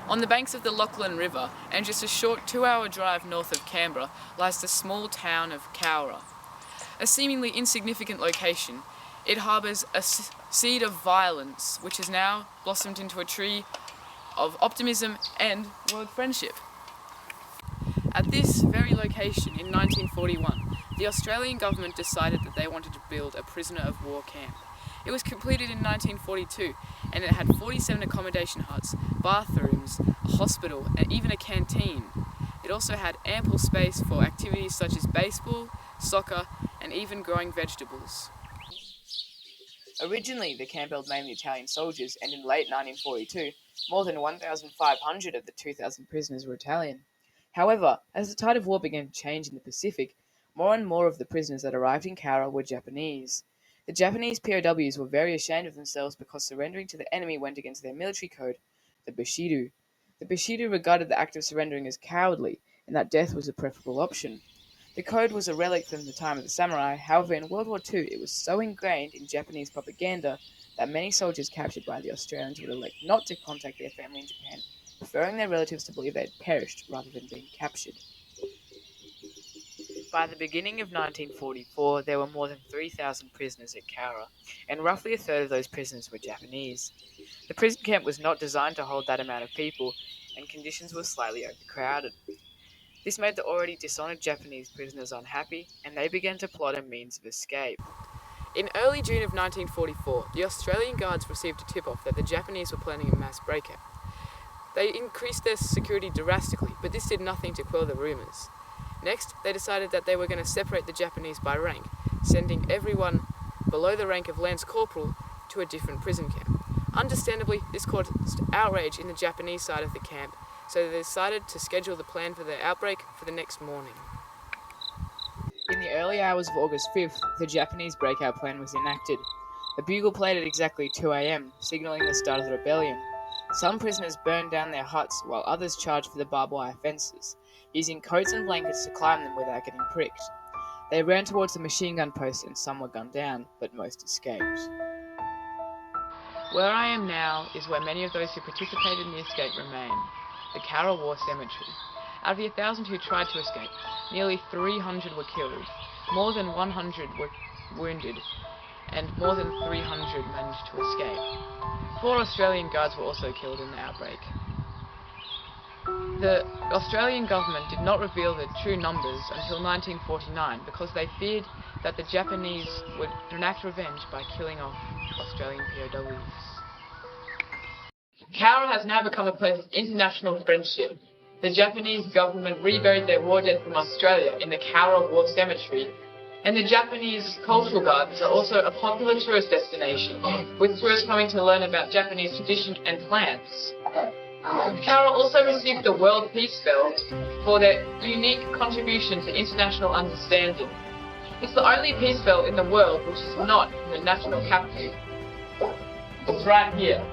On the banks of the Lachlan River, and just a short 2-hour drive north of Canberra, lies the small town of Cowra. A seemingly insignificant location, it harbours a seed of violence which has now blossomed into a tree of optimism and world friendship. At this very location in 1941, the Australian government decided that they wanted to build a prisoner of war camp. It was completed in 1942 and it had 47 accommodation huts, bathrooms, a hospital and even a canteen. It also had ample space for activities such as baseball, soccer and even growing vegetables. Originally, the camp held mainly Italian soldiers, and in late 1942, more than 1,500 of the 2,000 prisoners were Italian. However, as the tide of war began to change in the Pacific, more and more of the prisoners that arrived in Cowra were Japanese. The Japanese POWs were very ashamed of themselves because surrendering to the enemy went against their military code, the Bushido. The Bushido regarded the act of surrendering as cowardly, and that death was a preferable option. The code was a relic from the time of the samurai. However, in World War II, it was so ingrained in Japanese propaganda that many soldiers captured by the Australians would elect not to contact their family in Japan, preferring their relatives to believe they had perished rather than being captured. By the beginning of 1944, there were more than 3,000 prisoners at Cowra, and roughly a third of those prisoners were Japanese. The prison camp was not designed to hold that amount of people, and conditions were slightly overcrowded. This made the already dishonoured Japanese prisoners unhappy, and they began to plot a means of escape. In early June of 1944, the Australian Guards received a tip-off that the Japanese were planning a mass breakout. They increased their security drastically, but this did nothing to quell the rumours. Next, they decided that they were going to separate the Japanese by rank, sending everyone below the rank of Lance Corporal to a different prison camp. Understandably, this caused outrage in the Japanese side of the camp, so they decided to schedule the plan for the outbreak for the next morning. In the early hours of August 5th, the Japanese breakout plan was enacted. The bugle played at exactly 2 a.m., signalling the start of the rebellion. Some prisoners burned down their huts, while others charged for the barbed wire fences, using coats and blankets to climb them without getting pricked. They ran towards the machine gun post and some were gunned down, but most escaped. Where I am now is where many of those who participated in the escape remain, the Cowra War Cemetery. Out of the 1,000 who tried to escape, nearly 300 were killed, more than 100 were wounded, and more than 300 managed to escape. 4 Australian guards were also killed in the outbreak. The Australian government did not reveal the true numbers until 1949 because they feared that the Japanese would enact revenge by killing off Australian POWs. Cowra has now become a place of international friendship. The Japanese government reburied their war dead from Australia in the Cowra War Cemetery, and the Japanese cultural gardens are also a popular tourist destination, with tourists coming to learn about Japanese tradition and plants. Cowra also received the World Peace Bell for their unique contribution to international understanding. It's the only Peace Bell in the world which is not in the national capital. It's right here.